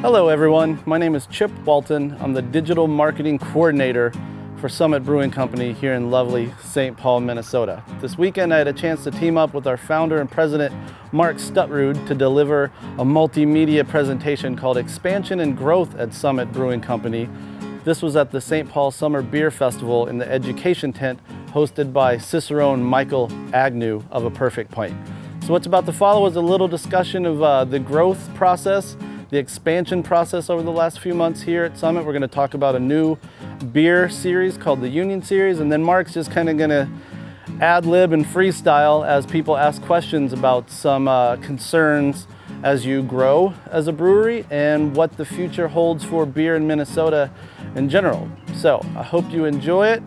Hello everyone, my name is Chip Walton. I'm the Digital Marketing Coordinator for Summit Brewing Company here in lovely St. Paul, Minnesota. This weekend I had a chance to team up with our founder and president, Mark Stutrud, to deliver a multimedia presentation called Expansion and Growth at Summit Brewing Company. This was at the St. Paul Summer Beer Festival in the education tent hosted by cicerone Michael Agnew of a Perfect Pint. So what's about to follow is a little discussion of the growth process, the expansion process over the last few months here at Summit. We're going to talk about a new beer series called the Union Series, and then Mark's just kind of going to ad-lib and freestyle as people ask questions about some concerns as you grow as a brewery and what the future holds for beer in Minnesota in general. So I hope you enjoy it.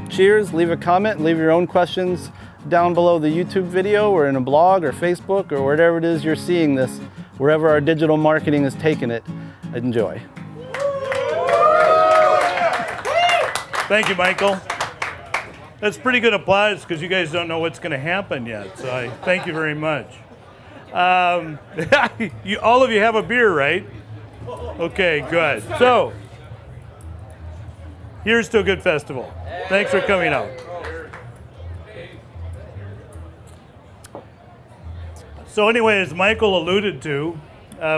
Cheers, leave a comment, leave your own questions down below the YouTube video or in a blog or Facebook or wherever it is you're seeing this, wherever our digital marketing is taking it. Enjoy. Thank you, Michael. That's pretty good applause because you guys don't know what's going to happen yet, so I thank you very much. All of you have a beer, right? Okay, good. So, here's to a good festival. Thanks for coming out. So anyway, as Michael alluded to,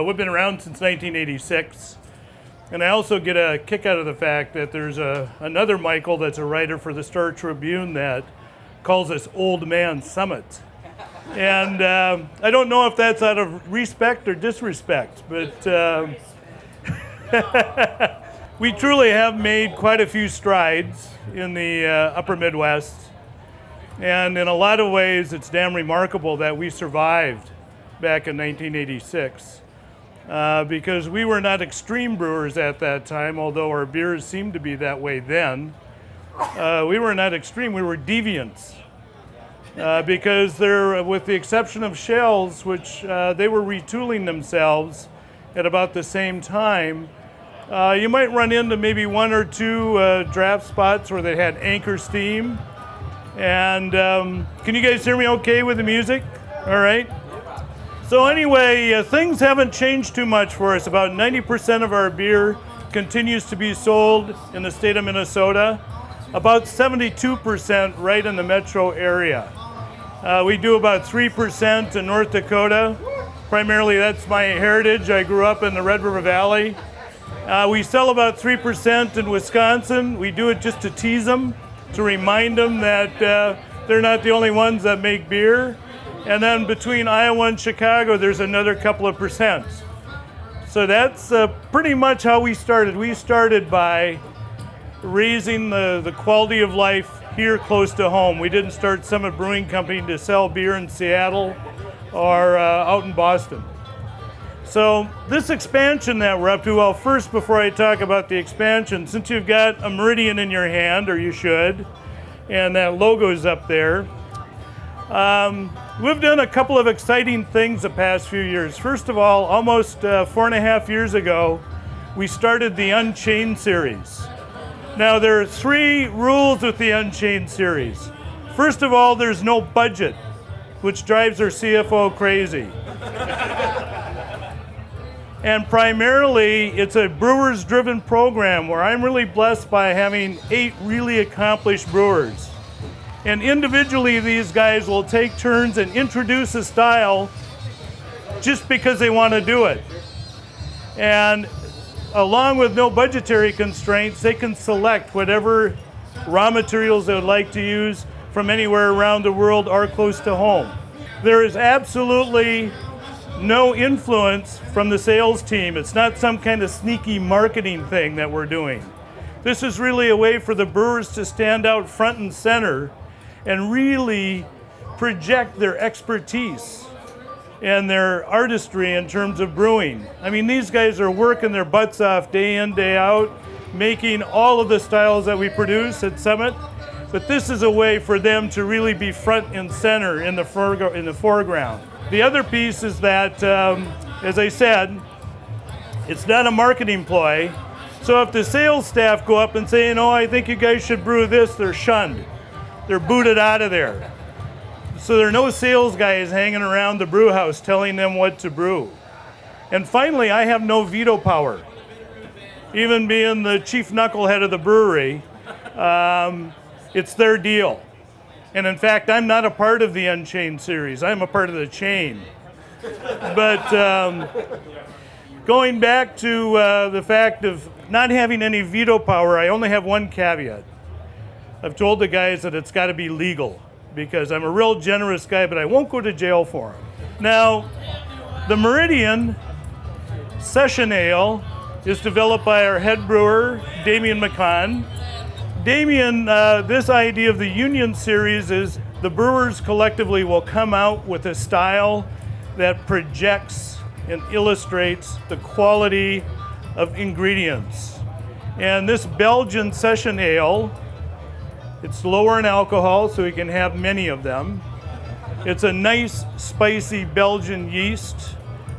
we've been around since 1986. And I also get a kick out of the fact that there's another Michael that's a writer for the Star Tribune that calls us Old Man Summit. And I don't know if that's out of respect or disrespect, but we truly have made quite a few strides in the upper Midwest. And in a lot of ways, it's damn remarkable that we survived back in 1986. Because we were not extreme brewers at that time, although our beers seemed to be that way then. We were not extreme, we were deviants. Because they're, with the exception of Shells, which they were retooling themselves at about the same time, you might run into maybe one or two draft spots where they had Anchor Steam. And can you guys hear me okay with the music? All right. So anyway, things haven't changed too much for us. About 90% of our beer continues to be sold in the state of Minnesota. About 72% right in the metro area. We do about 3% in North Dakota. Primarily that's my heritage. I grew up in the Red River Valley. We sell about 3% in Wisconsin. We do it just to tease them, to remind them that they're not the only ones that make beer. And then between Iowa and Chicago, there's another couple of percent. So that's pretty much how we started. We started by raising the quality of life here close to home. We didn't start Summit Brewing Company to sell beer in Seattle or out in Boston. So this expansion that we're up to, well, first, before I talk about the expansion, since you've got a Meridian in your hand, or you should, and that logo's up there, we've done a couple of exciting things the past few years. First of all, almost 4.5 years ago, we started the Unchained series. Now, there are 3 rules with the Unchained series. First of all, there's no budget, which drives our CFO crazy. And primarily, it's a brewers-driven program where I'm really blessed by having 8 really accomplished brewers. And individually, these guys will take turns and introduce a style just because they want to do it. And along with no budgetary constraints, they can select whatever raw materials they would like to use from anywhere around the world or close to home. There is absolutely no influence from the sales team. It's not some kind of sneaky marketing thing that we're doing. This is really a way for the brewers to stand out front and center and really project their expertise and their artistry in terms of brewing. I mean, these guys are working their butts off day in, day out, making all of the styles that we produce at Summit, but this is a way for them to really be front and center in the foreground. The other piece is that, as I said, it's not a marketing ploy, so if the sales staff go up and say, I think you guys should brew this, they're shunned. They're booted out of there. So there are no sales guys hanging around the brew house telling them what to brew. And finally, I have no veto power. Even being the chief knucklehead of the brewery, it's their deal. And in fact, I'm not a part of the Unchained series. I'm a part of the chain. But going back to the fact of not having any veto power, I only have one caveat. I've told the guys that it's got to be legal, because I'm a real generous guy, but I won't go to jail for them. Now, the Meridian Session Ale is developed by our head brewer, Damian McCann. Damian, this idea of the Union Series is the brewers collectively will come out with a style that projects and illustrates the quality of ingredients. And this Belgian Session Ale, it's lower in alcohol, so we can have many of them. It's a nice, spicy Belgian yeast,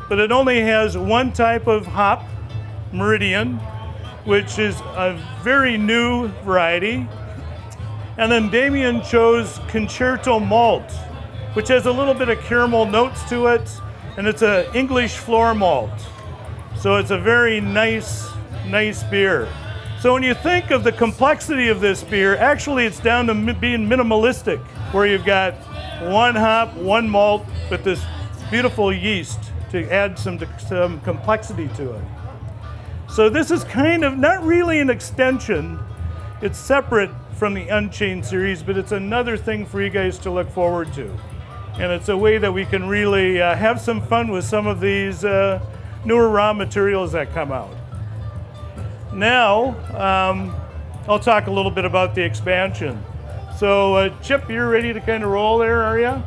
but it only has one type of hop, Meridian, which is a very new variety. And then Damian chose Concerto Malt, which has a little bit of caramel notes to it, and it's an English floor malt. So it's a very nice beer. So when you think of the complexity of this beer, actually it's down to being minimalistic, where you've got one hop, one malt, with this beautiful yeast to add some complexity to it. So this is kind of not really an extension. It's separate from the Unchained series, but it's another thing for you guys to look forward to. And it's a way that we can really have some fun with some of these newer raw materials that come out. Now, I'll talk a little bit about the expansion. So Chip, you're ready to kind of roll there, are you?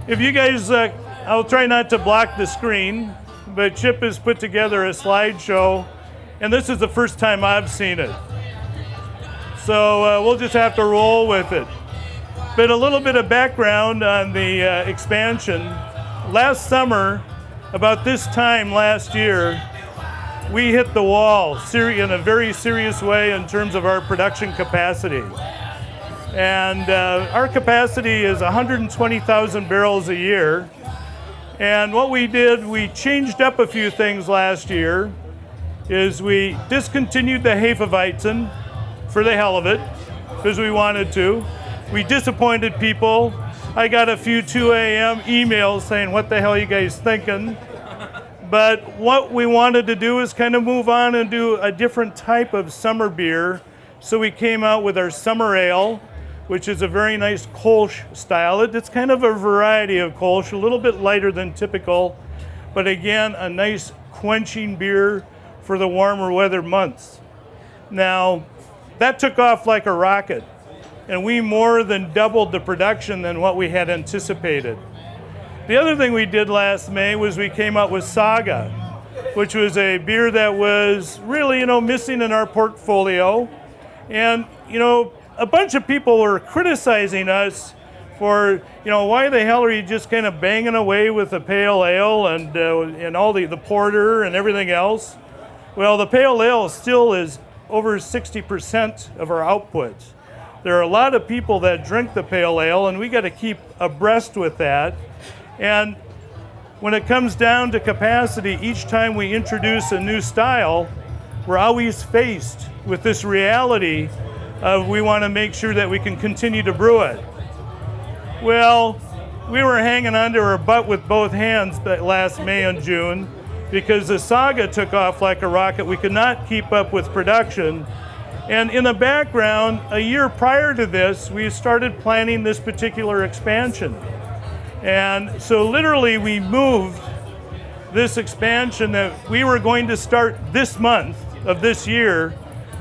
If you guys, I'll try not to block the screen, but Chip has put together a slideshow, and this is the first time I've seen it. So we'll just have to roll with it. But a little bit of background on the expansion. Last summer, about this time last year, we hit the wall in a very serious way in terms of our production capacity. And our capacity is 120,000 barrels a year. And what we did, we changed up a few things last year, is we discontinued the Hefeweizen for the hell of it, because we wanted to. We disappointed people. I got a few 2 a.m. emails saying, what the hell are you guys thinking? But what we wanted to do is kind of move on and do a different type of summer beer. So we came out with our Summer Ale, which is a very nice Kolsch style. It's kind of a variety of Kolsch, a little bit lighter than typical, but again, a nice quenching beer for the warmer weather months. Now, that took off like a rocket, and we more than doubled the production than what we had anticipated. The other thing we did last May was we came out with Saga, which was a beer that was really, missing in our portfolio. And, a bunch of people were criticizing us for, why the hell are you just kind of banging away with the pale ale and all the porter and everything else? Well, the pale ale still is over 60% of our output. There are a lot of people that drink the pale ale, and we got to keep abreast with that. And when it comes down to capacity, each time we introduce a new style, we're always faced with this reality of we want to make sure that we can continue to brew it. Well, we were hanging onto our butt with both hands last May and June because the Saga took off like a rocket. We could not keep up with production. And in the background, a year prior to this, we started planning this particular expansion. And so literally we moved this expansion that we were going to start this month of this year.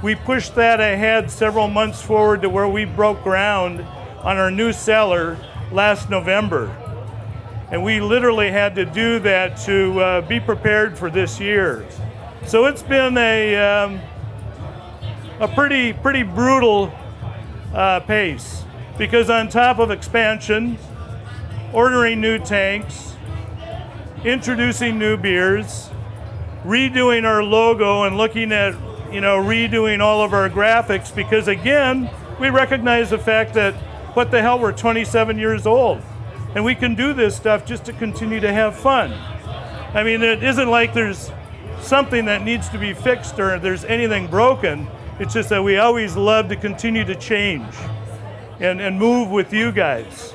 We pushed that ahead several months forward to where we broke ground on our new cellar last November. And we literally had to do that to be prepared for this year. So it's been a pretty brutal pace, because on top of expansion, ordering new tanks, introducing new beers, redoing our logo and looking at, redoing all of our graphics, because again, we recognize the fact that, what the hell, we're 27 years old. And we can do this stuff just to continue to have fun. I mean, it isn't like there's something that needs to be fixed or there's anything broken. It's just that we always love to continue to change and move with you guys.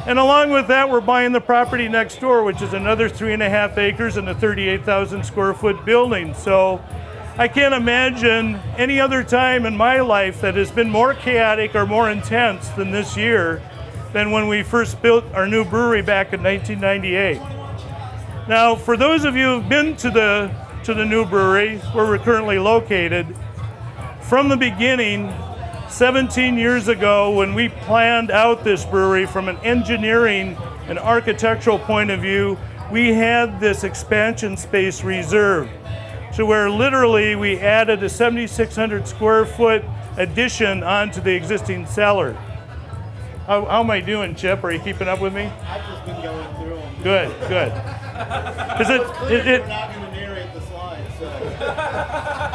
And along with that, we're buying the property next door, which is another 3.5 acres and a 38,000 square foot building. So I can't imagine any other time in my life that has been more chaotic or more intense than this year than when we first built our new brewery back in 1998. Now, for those of you who've been to the new brewery, where we're currently located, from the beginning, 17 years ago, when we planned out this brewery from an engineering and architectural point of view, we had this expansion space reserved. So where literally we added a 7,600 square foot addition onto the existing cellar. How am I doing, Chip? Are you keeping up with me? I've just been going through them. Good. Is We're not going to narrate the slides. So.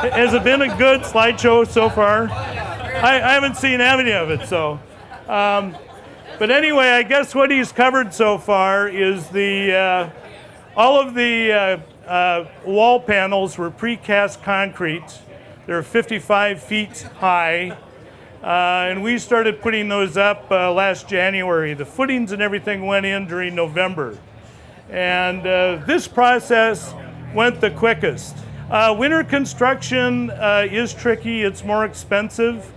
Has it been a good slideshow so far? I haven't seen any of it, so. But anyway, I guess what he's covered so far is all of the wall panels were precast concrete. They're 55 feet high, and we started putting those up last January. The footings and everything went in during November. And this process went the quickest. Winter construction is tricky. It's more expensive,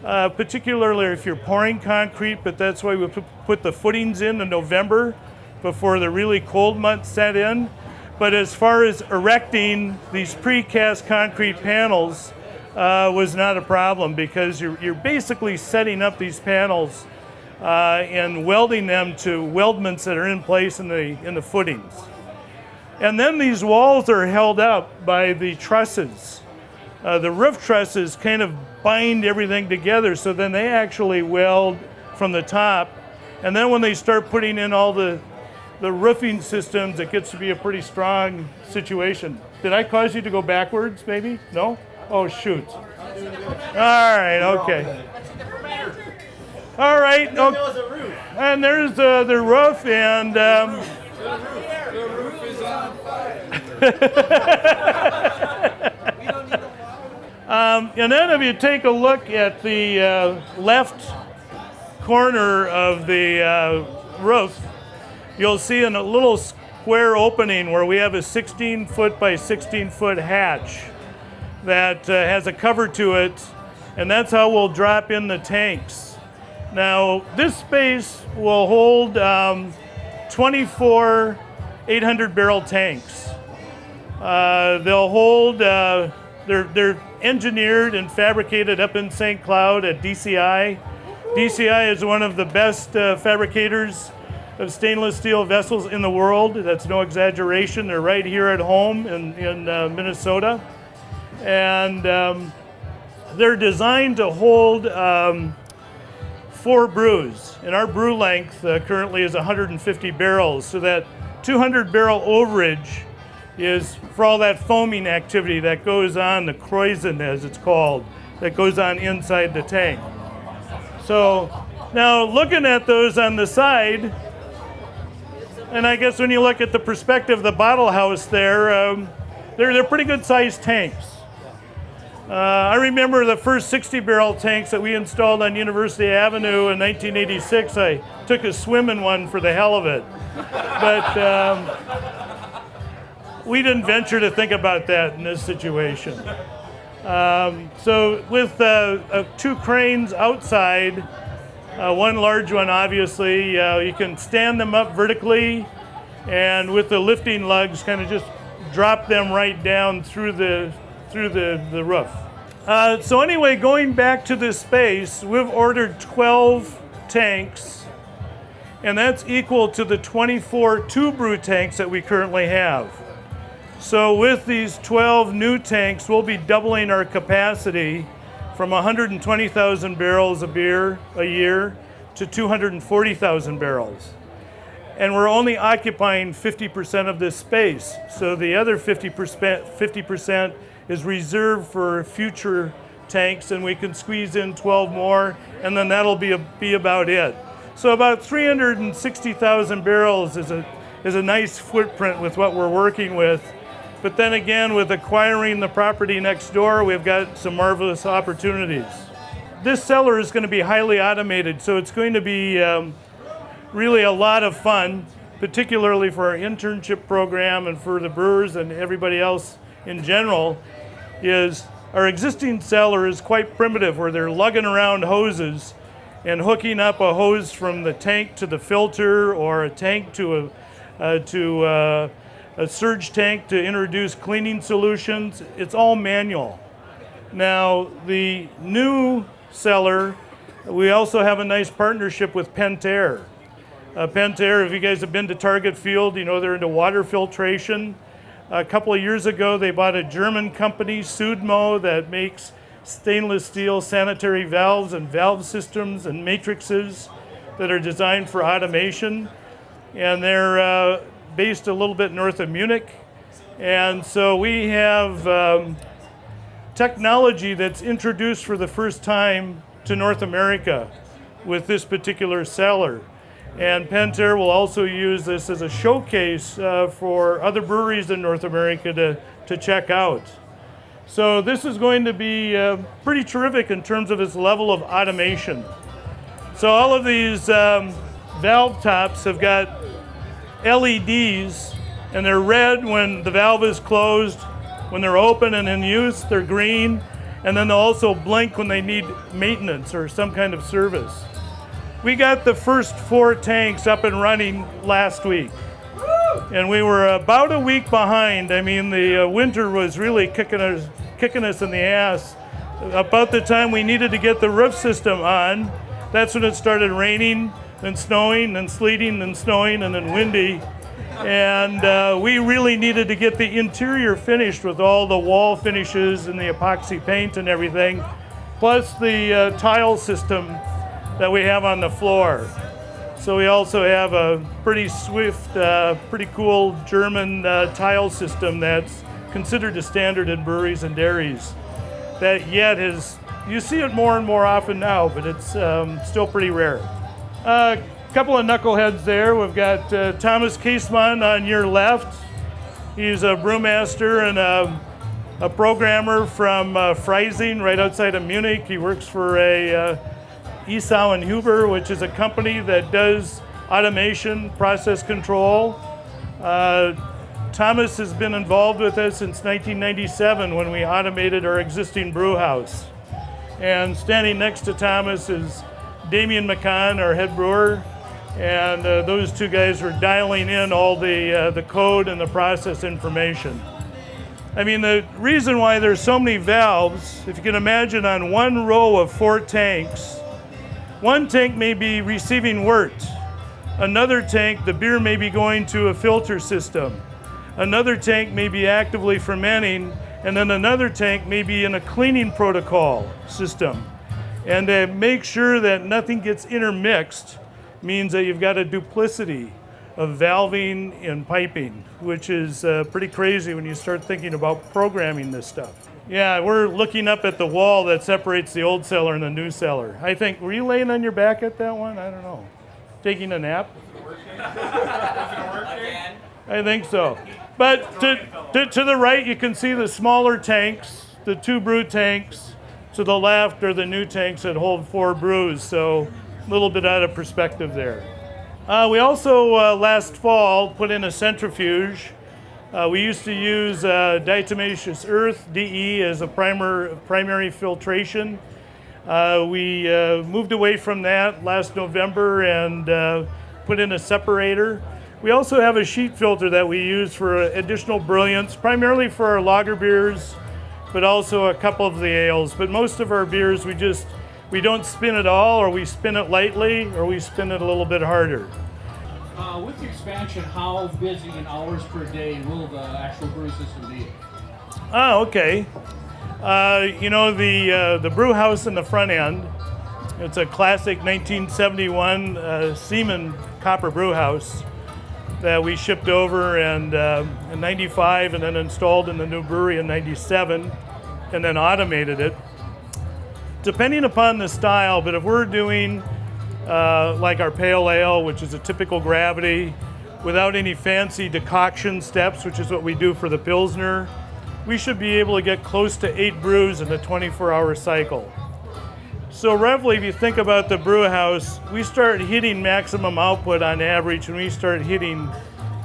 particularly if you're pouring concrete, but that's why we put the footings in November before the really cold months set in. But as far as erecting these precast concrete panels was not a problem, because you're basically setting up these panels and welding them to weldments that are in place in the footings. And then these walls are held up by the trusses. The roof trusses kind of bind everything together, so then they actually weld from the top. And then when they start putting in all the roofing systems, it gets to be a pretty strong situation. Did I cause you to go backwards, maybe? No? Oh, shoot. All right, okay. All right. Okay. And there's the roof, and The roof is on fire. and then if you take a look at the left corner of the roof, you'll see in a little square opening where we have a 16-foot by 16-foot hatch that has a cover to it, and that's how we'll drop in the tanks. Now, this space will hold 24 800-barrel tanks. They'll hold, they're engineered and fabricated up in St. Cloud at DCI. DCI is one of the best fabricators of stainless steel vessels in the world. That's no exaggeration. They're right here at home in Minnesota. And they're designed to hold 4 brews. And our brew length currently is 150 barrels. So that 200-barrel overage is for all that foaming activity that goes on, the kreuzen as it's called, that goes on inside the tank. So now looking at those on the side, and I guess when you look at the perspective of the bottle house there, they're pretty good sized tanks. I remember the first 60-barrel tanks that we installed on University Avenue in 1986. I took a swim in one for the hell of it. But we didn't venture to think about that in this situation. So with 2 cranes outside, one large one obviously, you can stand them up vertically, and with the lifting lugs kind of just drop them right down through the roof. So anyway, going back to this space, we've ordered 12 tanks, and that's equal to the 24 two-brew tanks that we currently have. So with these 12 new tanks, we'll be doubling our capacity from 120,000 barrels of beer a year to 240,000 barrels. And we're only occupying 50% of this space. So the other 50% is reserved for future tanks, and we can squeeze in 12 more, and then that'll be about it. So about 360,000 barrels is is a nice footprint with what we're working with. But then again, with acquiring the property next door, we've got some marvelous opportunities. This cellar is going to be highly automated, so it's going to be really a lot of fun, particularly for our internship program and for the brewers and everybody else in general. Is our existing cellar is quite primitive, where they're lugging around hoses and hooking up a hose from the tank to the filter, or a tank to a surge tank to introduce cleaning solutions. It's all manual. Now, the new cellar, we also have a nice partnership with Pentair. Pentair, if you guys have been to Target Field, you know they're into water filtration. A couple of years ago, they bought a German company, Sudmo, that makes stainless steel sanitary valves and valve systems and matrices that are designed for automation. And they're based a little bit north of Munich. And so we have technology that's introduced for the first time to North America with this particular cellar. And Pentair will also use this as a showcase for other breweries in North America to check out. So this is going to be pretty terrific in terms of its level of automation. So all of these valve tops have got LEDs, and they're red when the valve is closed. When they're open and in use, they're green, and then they'll also blink when they need maintenance or some kind of service. We got the first 4 tanks up and running last week, and we were about a week behind. I mean, the winter was really kicking us in the ass. About the time we needed to get the roof system on, that's when it started raining, then snowing, then sleeting, then snowing, and then windy. And we really needed to get the interior finished with all the wall finishes and the epoxy paint and everything, plus the tile system that we have on the floor. So we also have a pretty swift, pretty cool German tile system that's considered a standard in breweries and dairies. That yet is, you see it more and more often now, but it's still pretty rare. A couple of knuckleheads there. We've got Thomas Caseman on your left. He's a brewmaster and a programmer from Freising, right outside of Munich. He works for Esau and Huber, which is a company that does automation, process control. Thomas has been involved with us since 1997 when we automated our existing brew house. And standing next to Thomas is Damian McCann, our head brewer, and those two guys are dialing in all the code and the process information. I mean, the reason why there's so many valves, if you can imagine on one row of 4 tanks, one tank may be receiving wort. Another tank, the beer may be going to a filter system. Another tank may be actively fermenting, and then another tank may be in a cleaning protocol system. And to make sure that nothing gets intermixed means that you've got a duplicity of valving and piping, which is pretty crazy when you start thinking about programming this stuff. Yeah, we're looking up at the wall that separates the old cellar and the new cellar. I think, were you laying on your back at that one? I don't know. Taking a nap? I think so. But to the right, you can see the smaller tanks, the 2 brew tanks. To the left are the new tanks that hold 4 brews, so a little bit out of perspective there. We also, last fall, put in a centrifuge. We used to use diatomaceous earth, DE, as a primary filtration. We moved away from that last November and put in a separator. We also have a sheet filter that we use for additional brilliance, primarily for our lager beers, but also a couple of the ales. But most of our beers, we don't spin it all, or we spin it lightly, or we spin it a little bit harder. With the expansion, how busy in hours per day will the actual brew system be? Oh, okay. You know, the brew house in the front end, it's a classic 1971 Siemens copper brew house that we shipped over in 95 and then installed in the new brewery in 97 and then automated it. Depending upon the style, but if we're doing like our pale ale, which is a typical gravity, without any fancy decoction steps, which is what we do for the Pilsner, we should be able to get close to 8 brews in a 24-hour cycle. So roughly, if you think about the brew house, we start hitting maximum output on average when we start hitting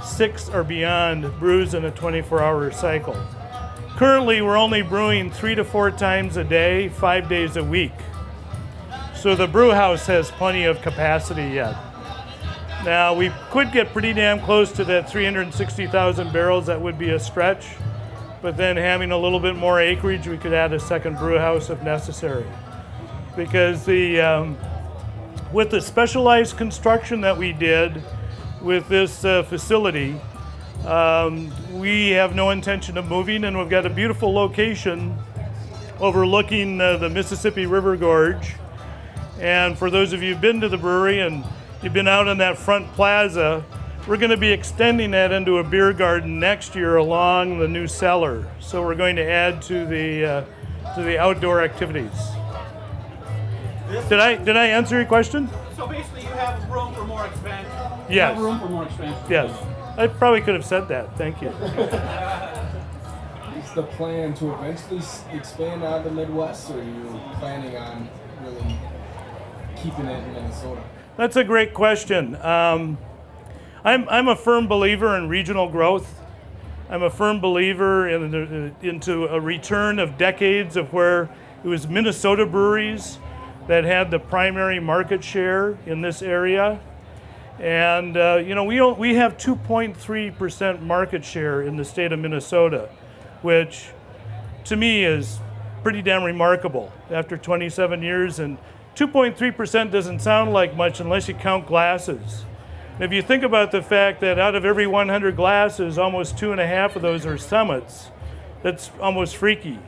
6 or beyond brews in a 24-hour cycle. Currently, we're only brewing 3 to 4 times a day, 5 days a week. So the brew house has plenty of capacity yet. Now, we could get pretty damn close to that 360,000 barrels. That would be a stretch. But then having a little bit more acreage, we could add a second brew house if necessary. Because with the specialized construction that we did with this facility, we have no intention of moving, and we've got a beautiful location overlooking the Mississippi River Gorge. And for those of you who've been to the brewery and you've been out in that front plaza, we're going to be extending that into a beer garden next year along the new cellar. So we're going to add to the outdoor activities. Did I answer your question? So basically, you have room for more expansion. Yes. You have room for more expansion. Yes. I probably could have said that. Thank you. Is the plan to eventually expand out of the Midwest, or are you planning on really keeping it in Minnesota? That's a great question. I'm a firm believer in regional growth. I'm a firm believer into a return of decades of where it was Minnesota breweries that had the primary market share in this area. And we have 2.3% market share in the state of Minnesota, which to me is pretty damn remarkable after 27 years. And 2.3% doesn't sound like much unless you count glasses. And if you think about the fact that out of every 100 glasses, almost 2.5 of those are Summits, that's almost freaky.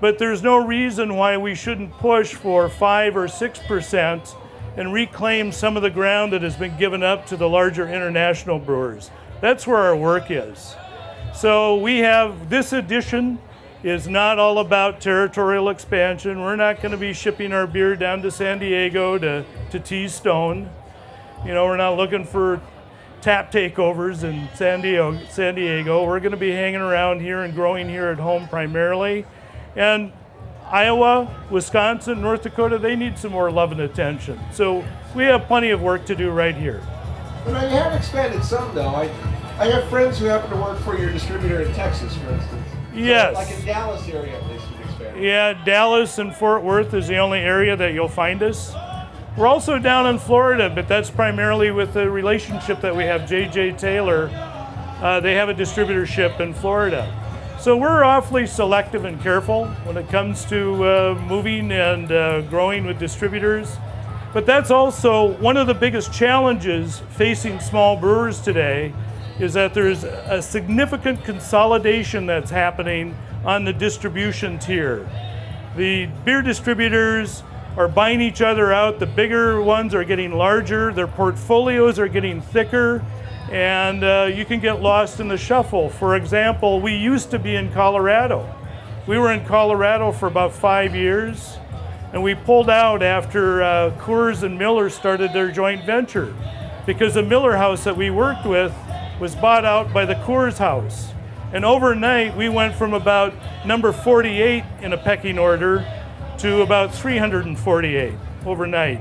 But there's no reason why we shouldn't push for 5 or 6% and reclaim some of the ground that has been given up to the larger international brewers. That's where our work is. So we have, this edition is not all about territorial expansion. We're not going to be shipping our beer down to San Diego to tease stone. We're not looking for tap takeovers in San Diego. We're going to be hanging around here and growing here at home primarily. And Iowa, Wisconsin, North Dakota, they need some more love and attention. So we have plenty of work to do right here. You have expanded some, though. I have friends who happen to work for your distributor in Texas, for instance. Yes. So, like in Dallas area, at least, you've expanded. Yeah, Dallas and Fort Worth is the only area that you'll find us. We're also down in Florida, but that's primarily with the relationship that we have, J.J. Taylor. They have a distributorship in Florida. So we're awfully selective and careful when it comes to moving and growing with distributors. But that's also one of the biggest challenges facing small brewers today, is that there's a significant consolidation that's happening on the distribution tier. The beer distributors are buying each other out. The bigger ones are getting larger. Their portfolios are getting thicker. And you can get lost in the shuffle. For example, we used to be in Colorado. We were in Colorado for about 5 years, and we pulled out after Coors and Miller started their joint venture, because the Miller house that we worked with was bought out by the Coors house. And overnight, we went from about number 48 in a pecking order to about 348 overnight.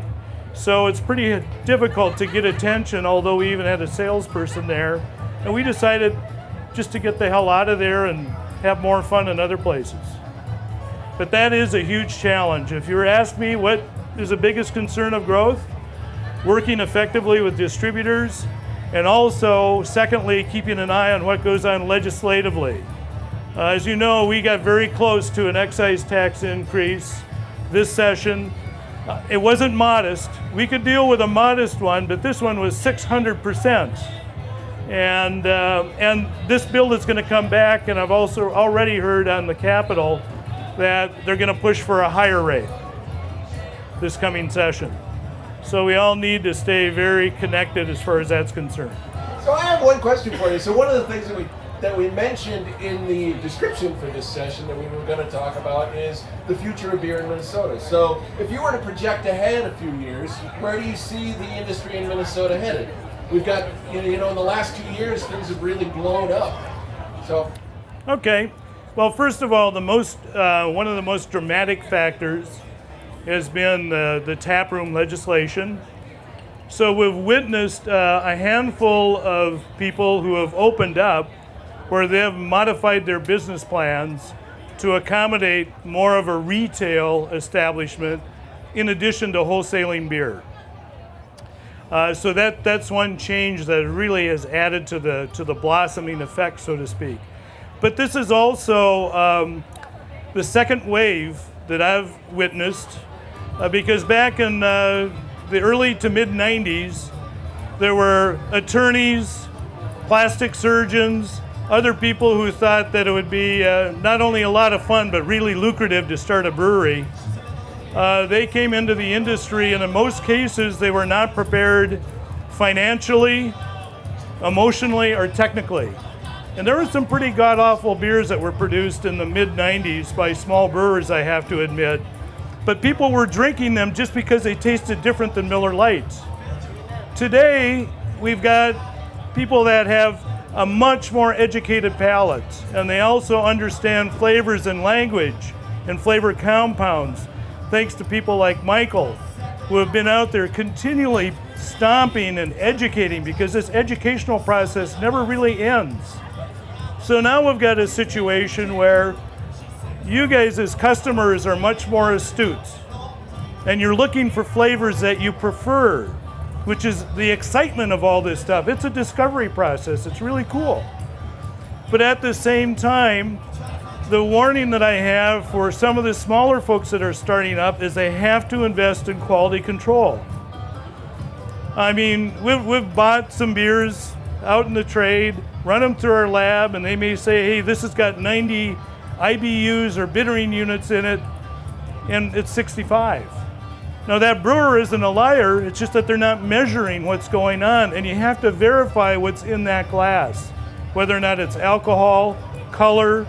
So it's pretty difficult to get attention, although we even had a salesperson there. And we decided just to get the hell out of there and have more fun in other places. But that is a huge challenge. If you were asked me what is the biggest concern of growth, working effectively with distributors, and also, secondly, keeping an eye on what goes on legislatively. As you know, we got very close to an excise tax increase this session. It wasn't modest. We could deal with a modest one, but this one was 600%. And this bill is going to come back, and I've also already heard on the Capitol that they're going to push for a higher rate this coming session. So we all need to stay very connected as far as that's concerned. So I have one question for you. So one of the things that we mentioned in the description for this session that we were going to talk about is the future of beer in Minnesota. So if you were to project ahead a few years, where do you see the industry in Minnesota headed? we've got, in the last 2 years, things have really blown up. So. Okay. Well, first of all, one of the most dramatic factors has been the taproom legislation. So we've witnessed a handful of people who have opened up where they have modified their business plans to accommodate more of a retail establishment in addition to wholesaling beer. So that's one change that really has added to the blossoming effect, so to speak. But this is also the second wave that I've witnessed, because back in the early to mid 90s, there were attorneys, plastic surgeons, other people who thought that it would be not only a lot of fun but really lucrative to start a brewery. They came into the industry, and in most cases they were not prepared financially, emotionally, or technically. And there were some pretty god-awful beers that were produced in the mid-90s by small brewers, I have to admit. But people were drinking them just because they tasted different than Miller Lights. Today, we've got people that have a much more educated palate, and they also understand flavors and language and flavor compounds, thanks to people like Michael, who have been out there continually stomping and educating, because this educational process never really ends. So now we've got a situation where you guys as customers are much more astute, and you're looking for flavors that you prefer, which is the excitement of all this stuff. It's a discovery process. It's really cool. But at the same time, the warning that I have for some of the smaller folks that are starting up is they have to invest in quality control. I mean, we've bought some beers out in the trade, run them through our lab, and they may say, hey, this has got 90 IBUs or bittering units in it, and it's 65. Now that brewer isn't a liar, it's just that they're not measuring what's going on, and you have to verify what's in that glass, whether or not it's alcohol, color,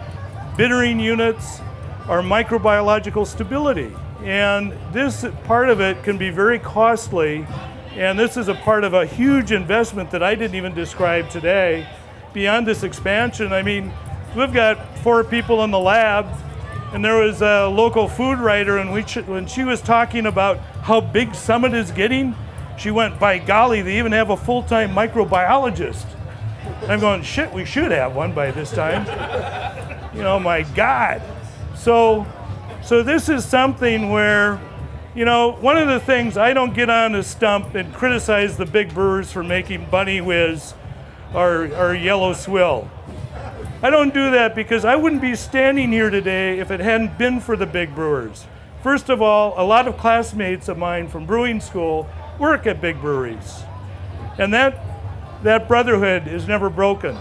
bittering units, or microbiological stability. And this part of it can be very costly, and this is a part of a huge investment that I didn't even describe today. Beyond this expansion, I mean, we've got 4 people in the lab, and there was a local food writer, and when she was talking about how big Summit is getting, she went, by golly, they even have a full-time microbiologist. And I'm going, shit, we should have one by this time. My God. So this is something where, one of the things, I don't get on a stump and criticize the big brewers for making Bunny Whiz or Yellow Swill. I don't do that because I wouldn't be standing here today if it hadn't been for the big brewers. First of all, a lot of classmates of mine from brewing school work at big breweries. And that brotherhood is never broken.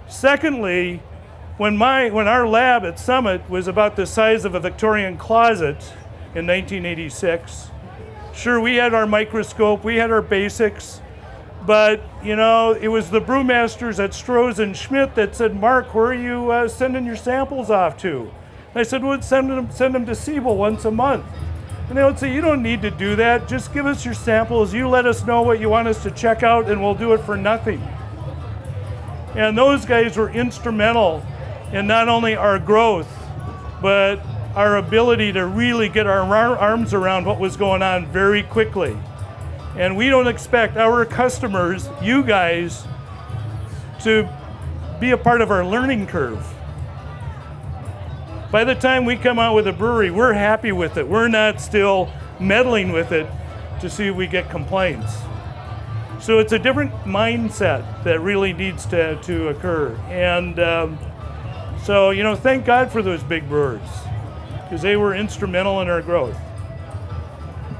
Secondly, when our lab at Summit was about the size of a Victorian closet in 1986, sure, we had our microscope, we had our basics, but it was the brewmasters at Stroh's and Schmidt that said, Mark, where are you sending your samples off to? And I said, well, send them to Siebel once a month. And they would say, you don't need to do that, just give us your samples, you let us know what you want us to check out, and we'll do it for nothing. And those guys were instrumental in not only our growth, but our ability to really get our arms around what was going on very quickly. And we don't expect our customers, you guys, to be a part of our learning curve. By the time we come out with a brewery, we're happy with it. We're not still meddling with it to see if we get complaints. So it's a different mindset that really needs to occur. And so, thank God for those big brewers, because they were instrumental in our growth.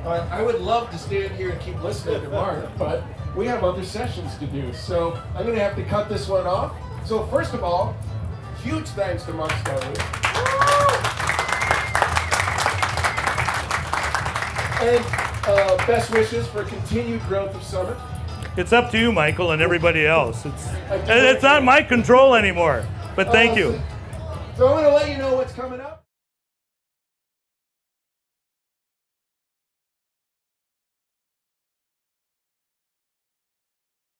I would love to stand here and keep listening to Mark, but we have other sessions to do, so I'm going to have to cut this one off. So first of all, huge thanks to Mark Stutrud. And best wishes for continued growth of Summit. It's up to you, Michael, and everybody else. It's not my control anymore, but thank you. So I'm going to let you know what's coming up.